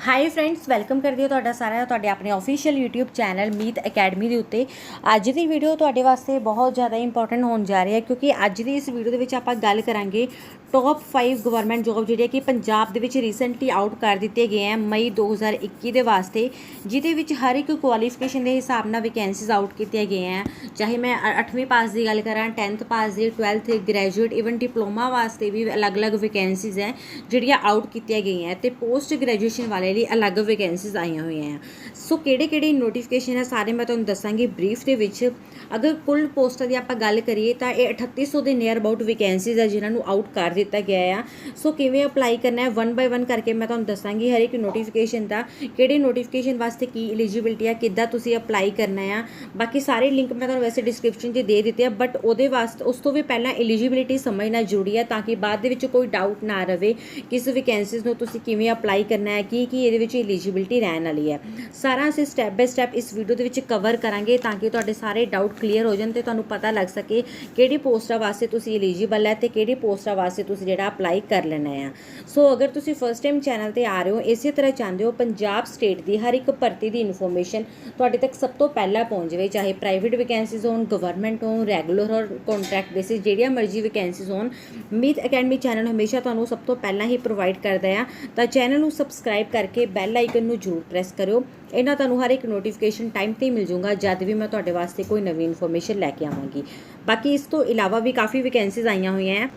Hi friends welcome करदी तुहाडा सारा तुहाडे अपने ऑफिशियल यूट्यूब चैनल मीत अकैडमी के उत्ते अज की वीडियो तुहाडे वास्ते बहुत ज़्यादा इंपॉर्टेंट होने जा रही है क्योंकि अज की इस वीडियो के आप गल करांगे टॉप 5 गवर्नमेंट जॉब जी कि पंजाब दे रीसेंटली आउट कर दिए गए हैं मई 2021 के वास्ते जिदे हर एक क्वालिफिकेशन के हिसाब न वैकेंसीज आउट किए गए हैं। चाहे मैं 8वीं पास की गल करा 10th पास की 12th ग्रैजुएट इवन डिप्लोमा वास्ते भी अलग अलग वैकेंसीज हैं जिहड़ियां आउट की गई हैं तो पोस्ट ग्रैजुएशन वाले लिए अलग वैकेंसीज आई हुई हैं। सो किहड़े नोटिफिकेशन है सारे मैं तुहानूं दसांगी ब्रीफ दे विच। अगर कुल पोस्टां की आपां गल करिए तो ये 3800 के नियर अबाउट वैकेंसीज है जिन्होंने आउट कर दिता गया है। सो किवें अप्लाई करना है वन बाय वन करके मैं तुहानूं दसांगी हर एक नोटिफिकेशन का किहड़े नोटिफिकेशन वास्ते की एलिजिबिलिटी है किद्दां तुसीं अप्लाई करना है। बाकी सारे लिंक मैं तुहानूं वैसे डिस्क्रिप्शन च दे दिते हैं बट उहदे वास्ते उस तो भी पहला एलिजिबिलिटी समझना जरूरी है ताकि बाद दे विच कोई डाउट ना रहे किस वैकेंसीज नूं तुसीं किवें अप्लाई करना है कि ये एलिजिबिलिटी रहने वाली है। सारा असीं स्टैप बाय स्टैप इस वीडियो के विच कवर करांगे ताकि तुहाडे सारे डाउट क्लीयर हो जाए तो तुहानूं पता लग सके किहड़ी पोस्टां वास्ते तुसीं एलिजिबल है तो किहड़ी पोस्टां वास्ते तुसीं जिहड़ा अप्लाई कर लेना है। सो अगर तुसीं फर्स्ट टाइम चैनल ते आ रहे हो इस तरह चाहते हो पंजाब स्टेट की हर एक भर्ती की इन्फॉर्मेशन तुहाडे तक सब तो पहला पहुँच जाए, चाहे प्राइवेट वैकेंसीज होन गवर्नमेंट हो रैगूलर और कॉन्ट्रैक्ट बेसिस जिहड़ियां मर्जी वैकेंसीज होन मीत अकैडमी चैनल हमेशा तुहानूं सब तो पहला ही प्रोवाइड करदा है। तो चैनल नूं सबसक्राइब करके बैल आइकन नूं जरूर प्रेस करो। इन्हां तुहानूं हर एक नोटिफिकेशन टाइम ते ही मिल जाऊगा जब भी मैं तुहाडे वास्ते कोई नवीं इन्फॉर्मेशन लैके आवांगी। बाकी इस तो इलावा भी काफ़ी वैकेंसीज आईयां हुई हैं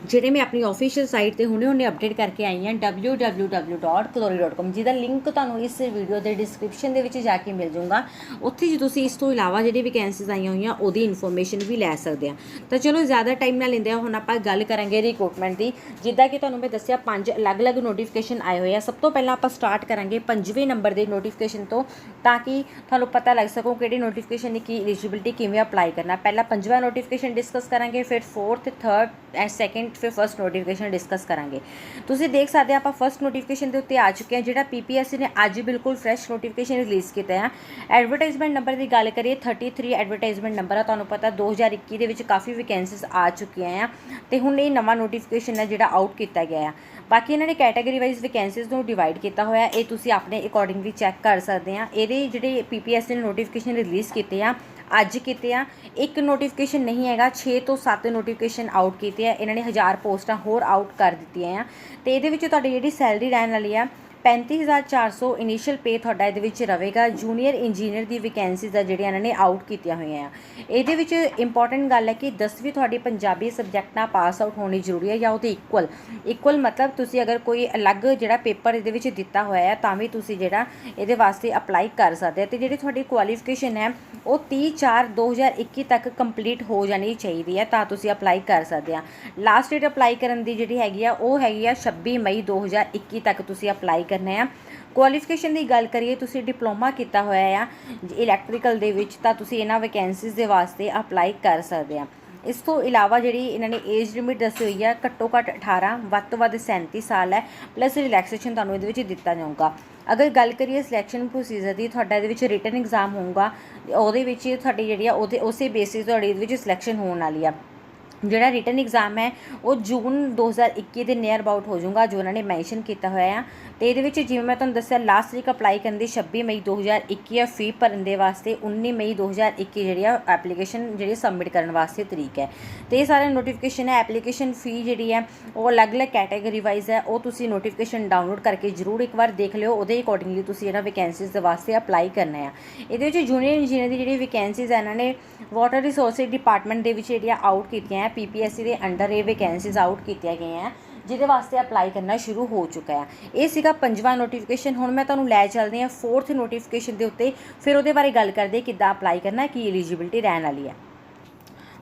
जिहड़े मैं अपनी ऑफिशियल साइट पर हुणे अपडेट करके आई हैं www.kalouri.com जिहदा लिंक तुहानूं इस वीडियो के डिस्क्रिप्शन दे विच जाके मिल जाऊगा। उत्थे जी तुसीं इस तो इलावा जिहड़ी वैकेंसीज आईयां हुई हैं उहदी इन्फॉर्मेशन भी लै सकदे आ। तो चलो ज़्यादा टाइम ना लैंदे हुण आपां गल करांगे रिक्रूटमेंट की। जिद्दां कि तुहानूं मैं दस्सिया 5 अलग अलग नोटिफिकेशन आए हुए हैं। सब तो पहलां आपां स्टार्ट करांगे 5वें नंबर के नोटिफिकेशन तो ताकि तुहानूं पता लग सकूँ किहड़ी नोटिफिकेशन की एलिजिबिलिटी किवें अप्लाई करना। पहला 5वां नोटिफिकेशन डिस्कस करांगे फिर 4th 3rd एंड 2nd फिर फर्स्ट नोटिफिकेशन डिस्कस करांगे। तुसीं देख सकते हैं आप फर्स्ट नोटिफिकेशन के उत्ते आ चुके हैं जिहड़ा PPSC ने अज बिल्कुल फ्रैश नोटिफिकेशन रिलीज़ किया है। एडवरटाइजमेंट नंबर की गल करिए 33 एडवरटाइजमेंट नंबर है। तुहानूं पता 2021 के विच काफ़ी वैकेंसीज आ चुकी हैं तो हुण ये नवा नोटिफिकेशन है जिहड़ा आउट किया गया है। बाकी इन्होंने कैटेगरी वाइज वैकेंसीज नूं डिवाइड किया होया ये तुसीं अपने अकॉर्डिंगली चैक कर सकते हैं। ये जिहड़े PPSC ने नोटिफिकेशन रिलीज़ किए हैं अज किते आ एक नोटिफिकेशन नहीं है 6 तो 7 नोटिफिकेशन आउट किए हैं। इन्होंने 1000 पोस्टां होर आउट कर दी हैं तो ये जी सैलरी रहने वाली है 35,400 इनिशियल पे थोड़ा ये रहेगा। जूनीयर इंजीनियर की वैकेंसीज है जिहड़ियां इन्होंने आउट की हुई हैं। ये इंपॉर्टेंट गल है कि 10वीं थोड़ी पंजाबी सबजैक्ट नाल पास आउट होनी जरूरी है या वो इक्वल मतलब तुसी अगर कोई अलग जिहड़ा पेपर ये दिता हुआ है तो भी तुसी जिहड़ा ये वास्ते अप्लाई कर सकते हैं। तो जी थोड़ी क्वालिफिकेशन है वो 30/4/2021 तक कंप्लीट हो जानी चाहिए है तो तुसी अप्लाई कर सकते हैं। लास्ट डेट अप्लाई करने की जी हैगी आ वो हैगी आ 26 मई 2021 तक तुसी अप्लाई करना है। क्वालिफिकेशन की गल करिए तुसी डिप्लोमा किया हुआ है इलैक्ट्रिकल दे विच तां तुसी इन्हां वैकेंसीज के वास्ते अप्लाई कर सकते हैं। इस तो इलावा जी इन्होंने एज लिमिट दसी हुई है घट्टो घट्ट 18 वध तो वध 37 साल है प्लस रिलैक्सेशन तुहानूं इहदे विच दिता जाऊगा। अगर गल करिए सिलैक्शन प्रोसीजर की तुहाडा इहदे विच रिटन एग्जाम होगा उहदे विच तुहाडी जिहड़ी आ उस बेसिस तुहाडी इहदे विच सिलैक्शन होने वाली है। जोड़ा रिटन एग्जाम है वो जून 2021 के नियर अबाउट हो जाऊगा जो उन्होंने मैंशन किया हुआ है। तो ये जिवें मैं तुहानूं दस्सिया लास्ट तरीक अप्लाई करने की 26 मई 2021 है। फी भरने वास्ते 19 मई 2021 जी एप्लीकेशन जी सबमिट करने वास्ते तरीक है। तो ये सारे नोटिफिकेशन है। एप्लीकेशन फी जी है वो अलग अलग कैटेगरी वाइज है वो तुसी नोटिफिकेशन डाउनलोड करके जरूर एक बार देख लियो उहदे अकॉर्डिंगली तुसी इन्हां वैकेंसीज वास्ते अप्लाई करना है। ये जूनीयर इंजीनियर की जी वैकेंसीज है इन्होंने वाटर रिसोर्सिज डिपार्टमेंट के आउट की PPSC के अंडर ये वैकेंसीज आउट किए गए हैं जिहदे वास्ते अप्लाई करना शुरू हो चुका है। ये सीगा 5वां नोटिफिकेशन। हुण मैं तुहानूं लै चलदी हां 4th नोटिफिकेशन के उत्ते फिर उहदे बारे गल करदे किद्दां अप्लाई करना की एलिजिबिलिटी रहने वाली है।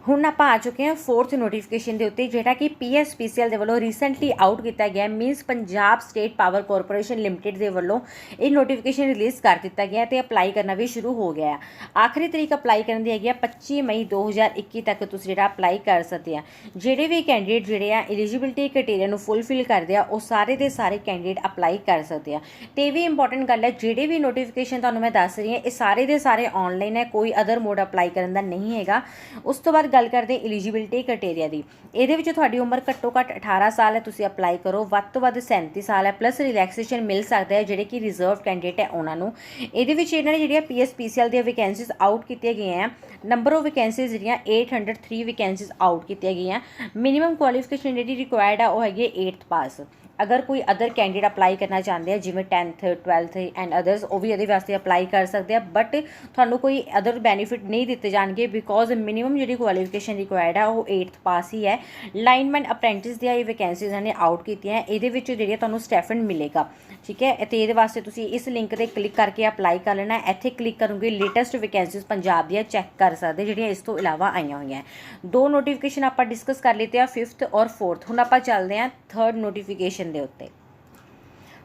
हुण आपां आ चुके हैं 4th नोटिफिकेशन के उत्ते जिहड़ा कि PSPCL दे वल्लों रीसेंटली आउट किया गया मीनस Punjab state power corporation limited के वल्लों ये नोटिफिकेशन रिलीज़ कर दिता गया तो अप्लाई करना भी शुरू हो गया है। आखिरी तरीक अप्लाई करने की हैगी 25 मई 2021 तक तुसीं जिहड़ा अप्लाई कर सकते हैं। जिहड़े भी कैंडीडेट जिहड़े आ एलिजिबिलिटी क्राइटेरिया नूं फुलफिल करदे आ वो सारे के सारे कैंडीडेट अप्लाई कर सकते हैं। तो ये भी इंपॉर्टेंट गल है जिहड़े भी नोटिफिकेशन तुहानूं मैं दस रही हां ये सारे के सारे ऑनलाइन है कोई अदर मोड अप्लाई करने का नहीं हैगा। उस तो बाद गल करते एलिजिबिलिटी क्राइटेरिया की, ये थोड़ी उम्र घट्टो घट्ट 18 साल है, तुसीं अप्लाई करो, वध तो वध 37 साल है, प्लस रिलैक्सेशन मिल सकता है जिहड़े कि रिजर्व कैंडिडेट है उन्होंने। ये इन्होंने जी PSPCL दी वैकेंसीज आउट की गई हैं, नंबर ऑफ वैकेंसीज जी 803 वैकेंसीज आउट की गई हैं। मिनीमम क्वालिफिकेशन जी रिक्वायर्ड है वो है 8th पास। अगर कोई अदर कैंडिडेट अप्लाई करना चाहते हैं जिमें 10th 12th एंड अदर्स वो भी ये वास्ते अप्लाई कर सकते हैं, बट थानू कोई अदर बेनीफिट नहीं दिते जाएंगे बिकॉज मिनीमम जी क्वालिफिकेशन रिक्वायर्ड है वो 8th पास ही है। लाइनमैन अप्रेंटिस दी वैकेंसीज इन्होंने आउट की हैं, ये तुहानू स्टैफन मिलेगा, ठीक है। तो ये वास्ते तुसी इस लिंक पर क्लिक करके अप्लाई कर लेना। इत्थे क्लिक करोगे लेटेस्ट वैकेंसीज पंजाब दी चैक कर सकते जिहड़ियां इस तो इलावा आई हुई हैं। 2 नोटिफिकेशन आप डिस्कस कर लेते हैं, 5th और 4th। हुण आप चलते हैं 3rd नोटिफिकेशन दे उत्ते।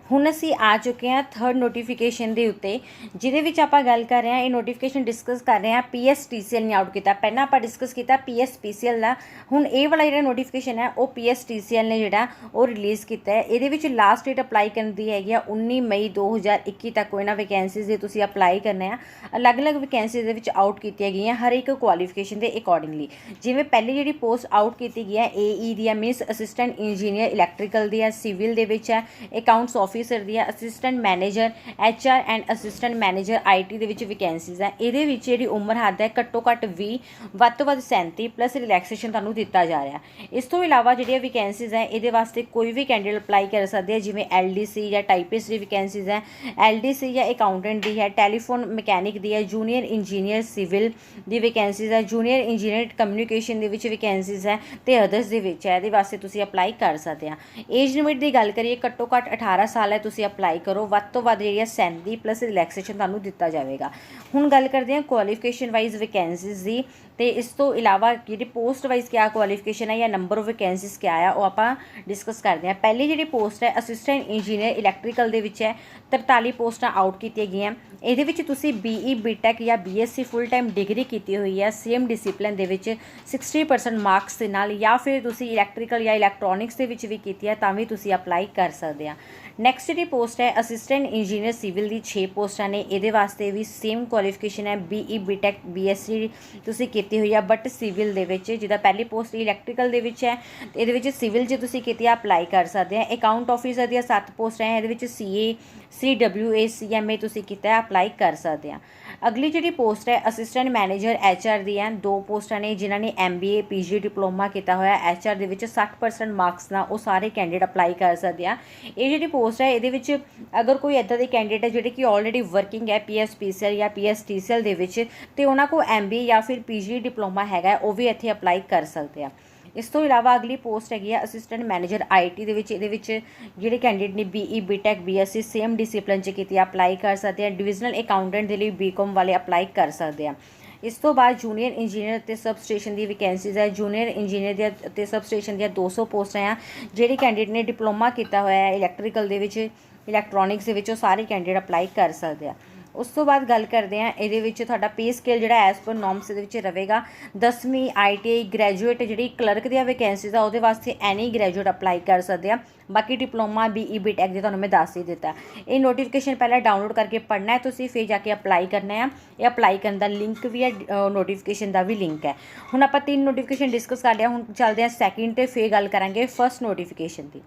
हुण असी आ चुके हैं 3rd नोटिफिकेशन के उत्ते, जिहदे आप गल कर रहे हैं, ये नोटिफिकेशन डिस्कस कर रहे हैं PSTCL ने आउट किया। पहला आप डिस्कस किया PSPCL का, हुण ये वाला जो नोटिफिकेशन है वो PSTCL ने जोड़ा वो रिलीज़ किया है। ये लास्ट डेट अप्लाई करने की है 19 मई 2021 तक इन्होंने वैकेंसीज की तुसीं अप्लाई करना है। अलग अलग वैकेंसीज आउट की गई हैं हर एक क्वालिफिकेशन के अकॉर्डिंगली। जिवें पहली जी पोस्ट आउट की गई है AE दी है, मीनस असिस्टेंट इंजीनियर इलैक्ट्रिकल दी है, सिविल दे विच है, अकाउंट्स ऑफिसर दी है, assistant manager HR and assistant manager IT they which vacancies है। ये जी उम्र हद है घट्टो घट्ट 20 वध तो वध 37 प्लस रिलैक्सेशन तुहानू दिता जा रहा है। इस तो इलावा जी वैकेंसीज है ये वास्ते कोई भी कैंडिडेट अप्लाई कर सकते हैं, जिवें LDC या टाइपिस्ट की वैकेंसीज है, LDC या अकाउंटेंट दी है, टैलीफोन मैकेनिक दी है, जूनीयर इंजीनियर सिविल दी वैकेंसीज है, जूनीयर इंजीनियर कम्यूनीकेशन दी विच वैकेंसीज है, तो अदर्स दी विच है। ये वास्ते तुसीं अप्लाई कर सकते हैं। एज लिमिट की गल करिए घट्टो घट्ट 18 साल है, तुसीं अप्लाई करो, वध तो वध जी 37 प्लस रिलैक्सेशन तुहानू दिता जाएगा। हुण गल करते हैं क्वालिफिकेशन वाइज वैकेंसीज की, तो इस तो इलावा जी पोस्ट वाइज क्या क्वालिफिकेशन है या नंबर ऑफ वैकेंसीज क्या है वो आप डिस्कस करते हैं। पहली जी पोस्ट है असिस्टेंट इंजीनियर इलैक्ट्रिकल दे विच है, 43 पोस्टां आउट की गई हैं। ये BE BTech या BSc फुल टाइम डिग्री की हुई है सेम डिसिपलिन दे विच 60% मार्क्स के नाल, या फिर तुसी इलैक्ट्रिकल या इलैक्ट्रॉनिक्स दे विच भी की है तां भी तुसी अप्लाई कर सकते हैं। नैक्सट जी पोस्ट है असिस्टेंट इंजीनियर सिविल की 6 पोस्टां ने, ये वास्ते भी सेम क्वालिफिकेशन है BE BTech BSc तुसी की हुई है बट सिविल दे विच, जिदा पहली पोस्ट इलैक्ट्रिकल दे विच है, ये सिविल जो तुसी की अप्लाई कर सकते हैं। अकाउंट ऑफिसर दी 7 पोस्टां हैं, ये CA CWA CMA तुसी कीता अप्लाई कर सकते हैं। अगली जी पोस्ट है असिस्टेंट मैनेजर HR दी हैं, 2 पोस्टां ने, जिन्होंने MBA PG डिप्लोमा किया हुआ HR दे विच 60% मार्क्स ना वो सारे कैंडिडेट अप्लाई कर सकते हैं। ये जी पोस्ट है ये अगर कोई इदा के कैंडिडेट है जोड़े कि ऑलरेडी वर्किंग है PSPCL या PSTCL दे विच, ते उन्हां को MBA या फिर PG डिप्लोमा है वो भी इत्थे अप्लाई कर सकते हैं। इस तो इलावा अगली पोस्ट हैगी है असिस्टेंट मैनेजर IT दे विच, जिहड़े कैंडिडेट ने BE BTech BSc same discipline च की अप्लाई कर सकते हैं। डिविजनल अकाउंटेंट के लिए BCom वाले अप्लाई कर सकते हैं। इस तो बाद जूनीयर इंजीनियर ते सब स्टेशन की वैकेंसीज है, जूनीयर इंजीनियर ते सब स्टेशन दी 200 पोस्टां हैं। जिहड़े कैंडिडेट ने डिप्लोमा किया हुआ है इलैक्ट्रिकल दे विच इलैक्ट्रॉनिक्स दे विच सारे कैंडिडेट अप्लाई कर सकते हैं। उस तो बाद गल करते हैं ये पे स्केल जो एज पर नॉर्म्स रहेगा 10वीं ITI ग्रैजुएट जी क्लर्क दी वैकेंसीज है वो वास्ते एनी ग्रैजुएट अप्लाई कर सकते हैं। बाकी डिप्लोमा BE BTech जो मैं दस ही दिता है। ये नोटिफिकेशन पहले डाउनलोड करके पढ़ना है, तुसीं फिर जाके अप्लाई करना है। ये अप्लाई करने का लिंक भी है, नोटिफिकेशन का भी लिंक है। हुण आप 3 नोटिफिकेशन डिस्कस कर लिया, हुण चलते हैं सैकेंड तो फिर गल करांगे फर्स्ट नोटिफिकेशन की।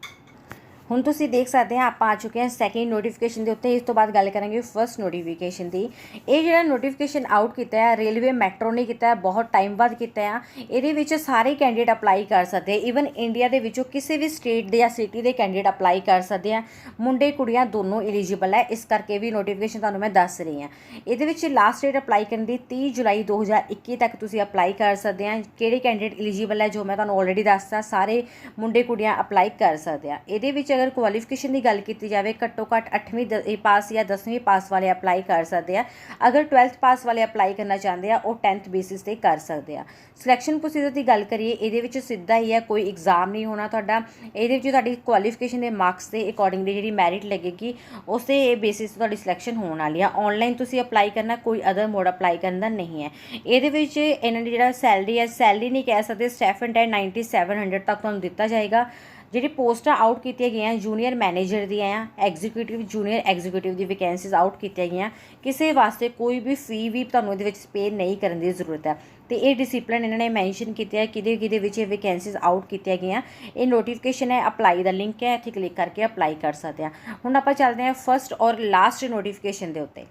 हुण तुसीं देख सकते हैं आप आ चुके हैं सैकेंड नोटिफिकेशन के उत्ते। इस तो बाद गल करेंगे फर्स्ट नोटिफिकेशन की। ये जो नोटिफिकेशन आउट किया है रेलवे मैट्रो ने किया है, बहुत टाइम बाद किया है। ये सारे कैंडिडेट अप्लाई कर सकते हैं, ईवन इंडिया के विचों किसी भी स्टेट या सिटी के कैंडिडेट अप्लाई कर सकते हैं। मुंडे कुड़ियाँ दोनों एलीजिबल है, इस करके भी नोटिफिकेशन तुहानूं मैं दस रही हाँ। ये लास्ट डेट अप्लाई करने की 30 जुलाई 2021 तक तुसीं अप्लाई कर सकते हैं। किहड़े कैंडिडेट एलीजिबल है जो मैं तुहानूं ऑलरेडी दसता, सारे मुंडे कुड़ियाँ अप्लाई कर सकते हैं। ये अगर क्वालिफिकेशन की गल की जाए घट्टो घट्ट 8वीं पास या 10वीं पास वाले अप्लाई कर सकते हैं। अगर 12th पास वाले अप्लाई करना चाहते हैं वो 10th बेसिस पर कर सकते हैं। सिलेक्शन प्रोसीजर की गल करिए ये सीधा ही है, कोई एग्जाम नहीं होना तुहाडा। ये क्वालिफिकेशन के मार्क्स के अकॉर्डिंगली जी मैरिट लगेगी, उस बेसिस तुहाडी सिलेक्शन होने वाली है। ऑनलाइन तुसीं अप्लाई करना, कोई अदर मोड अप्लाई करने का नहीं है। ये इन्होंने जो सैलरी है, सैलरी नहीं कह सकते, स्टैफेंड है 9700 तक तुहानूं दिता जाएगा। ਜਿਹੜੀ ਪੋਸਟਾਂ ਆਊਟ ਕੀਤੀਆਂ ਗਈਆਂ ਜੂਨੀਅਰ ਮੈਨੇਜਰ ਦੀਆਂ ਆ, ਐਗਜ਼ੀਕਿਊਟਿਵ ਜੂਨੀਅਰ ਐਗਜ਼ੀਕਿਊਟਿਵ ਦੀ ਵੈਕੈਂਸੀਜ਼ ਆਊਟ ਕੀਤੀਆਂ ਗਈਆਂ। ਕਿਸੇ ਵਾਸਤੇ ਕੋਈ ਵੀ ਫੀ ਵੀ ਤੁਹਾਨੂੰ ਇਹਦੇ ਵਿੱਚ ਪੇ ਨਹੀਂ ਕਰਨ ਦੀ ਜ਼ਰੂਰਤ ਹੈ। ਤੇ ਇਹ ਡਿਸਿਪਲਿਨ ਇਹਨਾਂ ਨੇ ਮੈਂਸ਼ਨ ਕੀਤਾ ਹੈ ਕਿਹਦੇ ਵਿੱਚ ਇਹ ਵੈਕੈਂਸੀਜ਼ ਆਊਟ ਕੀਤੀਆਂ ਗਈਆਂ। ਇਹ ਨੋਟੀਫਿਕੇਸ਼ਨ ਹੈ, ਅਪਲਾਈ ਦਾ ਲਿੰਕ ਹੈ, ਇੱਥੇ ਕਲਿੱਕ ਕਰਕੇ ਅਪਲਾਈ ਕਰ ਸਕਦੇ ਹਾਂ। ਹੁਣ ਆਪਾਂ ਚੱਲਦੇ ਹਾਂ ਫਸਟ ਔਰ ਲਾਸਟ ਨੋਟੀਫਿਕੇਸ਼ਨ ਦੇ ਉੱਤੇ।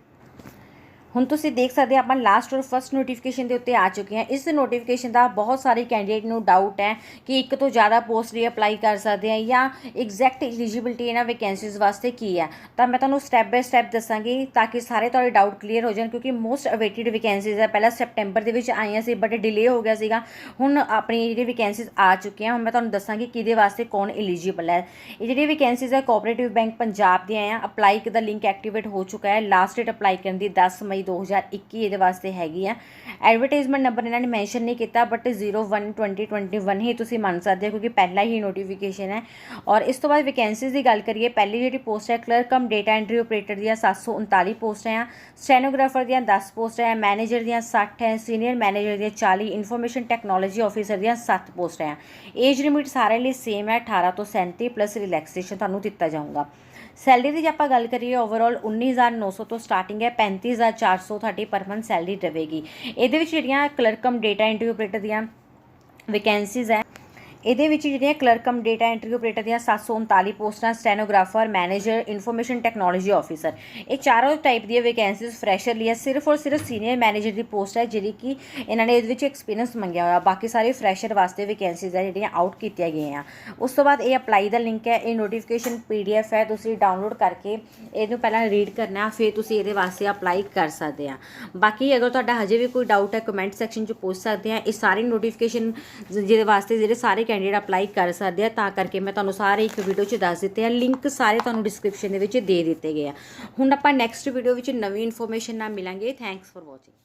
ਹੁਣ ਤੁਸੀਂ ਦੇਖ ਸਕਦੇ ਆਪਾਂ ਲਾਸਟ ਔਰ ਫਸਟ ਨੋਟੀਫਿਕੇਸ਼ਨ ਦੇ ਉੱਤੇ ਆ ਚੁੱਕੇ ਹਾਂ। ਇਸ ਨੋਟੀਫਿਕੇਸ਼ਨ ਦਾ ਬਹੁਤ ਸਾਰੇ ਕੈਂਡੀਡੇਟ ਨੂੰ ਡਾਊਟ ਹੈ ਕਿ ਇੱਕ ਤੋਂ ਜ਼ਿਆਦਾ ਪੋਸਟ ਲਈ ਅਪਲਾਈ ਕਰ ਸਕਦੇ ਆ ਜਾਂ ਐਗਜ਼ੈਕਟ ਐਲੀਜੀਬਿਲਟੀ ਇਹਨਾਂ ਵੈਕੈਂਸੀਜ਼ ਵਾਸਤੇ ਕੀ ਹੈ। ਤਾਂ ਮੈਂ ਤੁਹਾਨੂੰ ਸਟੈਪ ਬਾਏ ਸਟੈਪ ਦੱਸਾਂਗੀ ਤਾਂ ਕਿ ਸਾਰੇ ਤੁਹਾਡੇ ਡਾਊਟ ਕਲੀਅਰ ਹੋ ਜਾਣ, ਕਿਉਂਕਿ ਮੋਸਟ ਅਵੇਟਿਡ ਵੈਕੈਂਸੀਜ਼ ਹੈ। ਪਹਿਲਾਂ ਸੈਪਟੈਂਬਰ ਦੇ ਵਿੱਚ ਆਈਆਂ ਸੀ ਬਟ ਡਿਲੇ ਹੋ ਗਿਆ ਸੀਗਾ। ਹੁਣ ਆਪਣੀ ਜਿਹੜੀ ਵੈਕੈਂਸੀਜ਼ ਆ ਚੁੱਕੀਆਂ, ਹੁਣ ਮੈਂ ਤੁਹਾਨੂੰ ਦੱਸਾਂਗੀ ਕਿਹਦੇ ਵਾਸਤੇ ਕੌਣ ਐਲੀਜੀਬਲ ਹੈ। ਇਹ ਜਿਹੜੀ ਵੈਕੈਂਸੀਜ਼ ਹੈ ਕੋਆਪਰੇਟਿਵ ਬੈਂਕ ਪੰਜਾਬ ਦੀਆਂ ਆ। ਅਪਲਾਈ ਦਾ ਲਿੰਕ ਐਕਟੀਵੇਟ ਹੋ ਚੁੱਕਾ ਹੈ। ਲਾਸਟ ਡੇਟ ਅਪਲਾਈ ਕਰਨ ਦੀ 10 ਮਈ 2021 ਇਹਦੇ ਵਾਸਤੇ ਹੈਗੀ ਆ। ਐਡਵਰਟਾਈਜ਼ਮੈਂਟ ਨੰਬਰ ਇਹਨਾਂ ਨੇ ਮੈਂਸ਼ਨ ਨਹੀਂ ਕੀਤਾ ਬਟ 01/2021 ਹੀ ਤੁਸੀਂ ਮੰਨ ਸਕਦੇ ਹੋ ਕਿਉਂਕਿ ਪਹਿਲਾ ਹੀ ਨੋਟੀਫਿਕੇਸ਼ਨ ਹੈ। ਔਰ ਇਸ ਤੋਂ ਬਾਅਦ ਵੈਕੈਂਸੀਜ਼ ਦੀ ਗੱਲ ਕਰੀਏ, ਪਹਿਲੀ ਜਿਹੜੀ ਪੋਸਟ ਹੈ ਕਲਰਕ ਕਮ ਡੇਟਾ ਐਂਟਰੀ ਆਪਰੇਟਰ ਦੀਆਂ 739 ਪੋਸਟਾਂ ਆ, ਸਟੈਨੋਗ੍ਰਾਫਰ ਦੀਆਂ 10 ਪੋਸਟਾਂ ਹੈ, ਮੈਨੇਜਰ ਦੀਆਂ 60 ਹੈ, ਸੀਨੀਅਰ ਮੈਨੇਜਰ ਦੀਆਂ 40, ਇਨਫੋਰਮੇਸ਼ਨ ਟੈਕਨੋਲੋਜੀ ਆਫਿਸਰ ਦੀਆਂ 7 ਪੋਸਟਾਂ ਆ। ਏਜ ਲਿਮਿਟ ਸਾਰਿਆਂ ਲਈ ਸੇਮ ਹੈ, 18 ਤੋਂ 37 ਪਲੱਸ ਰਿਲੈਕਸੇਸ਼ਨ ਤੁਹਾਨੂੰ ਦਿੱਤਾ ਜਾਊਗਾ। ਸੈਲਰੀ ਦੀ ਜੇ ਆਪਾਂ ਗੱਲ ਕਰੀਏ ਓਵਰਆਲ 19,900 ਤੋਂ ਸਟਾਰਟਿੰਗ ਹੈ, 35,400 ਤੁਹਾਡੀ ਪਰ ਮੰਥ ਸੈਲਰੀ ਰਹੇਗੀ। ਇਹਦੇ ਵਿੱਚ ਜਿਹੜੀਆਂ ਕਲਰਕ ਕਮ ਡੇਟਾ ਐਂਟਰੀ ਆਪਰੇਟਰ ਦੀਆਂ ਵੈਕੈਂਸੀਜ਼ ਹੈ, ਇਹਦੇ ਵਿੱਚ ਜਿਹੜੀਆਂ ਕਲਰਕ ਕਮ ਡੇਟਾ ਐਂਟਰੀ ਆਪਰੇਟਰ ਦੀਆਂ 739 ਪੋਸਟਾਂ, stenographer, manager, information technology officer, ਇਹ ਚਾਰੋਂ ਟਾਈਪ ਦੀਆਂ ਵੈਕੈਂਸੀਜ਼ ਫਰੈਸ਼ਰ ਲਈ ਹੈ। ਸਿਰਫ ਔਰ ਸਿਰਫ ਸੀਨੀਅਰ ਮੈਨੇਜਰ ਦੀ ਪੋਸਟ ਹੈ ਜਿਹੜੀ ਕਿ ਇਹਨਾਂ ਨੇ ਇਹਦੇ ਵਿੱਚ ਐਕਸਪੀਰੀਅੰਸ ਮੰਗਿਆ ਹੋਇਆ। ਬਾਕੀ ਸਾਰੇ ਫਰੈਸ਼ਰ ਵਾਸਤੇ ਵੈਕੈਂਸੀਜ਼ ਹੈ ਜਿਹੜੀਆਂ ਆਊਟ ਕੀਤੀਆਂ ਗਈਆਂ। ਉਸ ਤੋਂ ਬਾਅਦ ਇਹ ਅਪਲਾਈ ਦਾ ਲਿੰਕ ਹੈ। ਇਹ ਨੋਟੀਫਿਕੇਸ਼ਨ PDF ਹੈ, ਤੁਸੀਂ ਡਾਊਨਲੋਡ ਕਰਕੇ ਇਹਨੂੰ ਪਹਿਲਾਂ ਰੀਡ ਕਰਨਾ, ਫਿਰ ਤੁਸੀਂ ਇਹਦੇ ਵਾਸਤੇ ਅਪਲਾਈ ਕਰ ਸਕਦੇ ਆ। ਬਾਕੀ ਅਗਰ ਤੁਹਾਡਾ ਹਜੇ ਵੀ ਕੋਈ ਡਾਊਟ ਹੈ ਕਮੈਂਟ ਸੈਕਸ਼ਨ 'ਚ ਪੁੱਛ ਸਕਦੇ ਆ। ਇਹ ਸਾਰੀ ਨੋਟੀਫਿਕੇਸ਼ਨ ਜਿਹਦੇ ਵਾਸਤੇ ਜਿਹੜੇ ਸਾਰੇ ਕੈਂਡੀਡੇਟ ਅਪਲਾਈ ਕਰ ਸਕਦੇ ਆ, ਤਾਂ ਕਰਕੇ ਮੈਂ ਤੁਹਾਨੂੰ ਸਾਰੇ ਇੱਕ ਵੀਡੀਓ 'ਚ ਦੱਸ ਦਿੱਤੇ ਆ। ਲਿੰਕ ਸਾਰੇ ਤੁਹਾਨੂੰ ਡਿਸਕ੍ਰਿਪਸ਼ਨ ਦੇ ਵਿੱਚ ਦੇ ਦਿੱਤੇ ਗਏ ਆ। ਹੁਣ ਆਪਾਂ ਨੈਕਸਟ ਵੀਡੀਓ ਵਿੱਚ ਨਵੀਂ ਇਨਫੋਰਮੇਸ਼ਨ ਨਾਲ ਮਿਲਾਂਗੇ। Thanks for watching.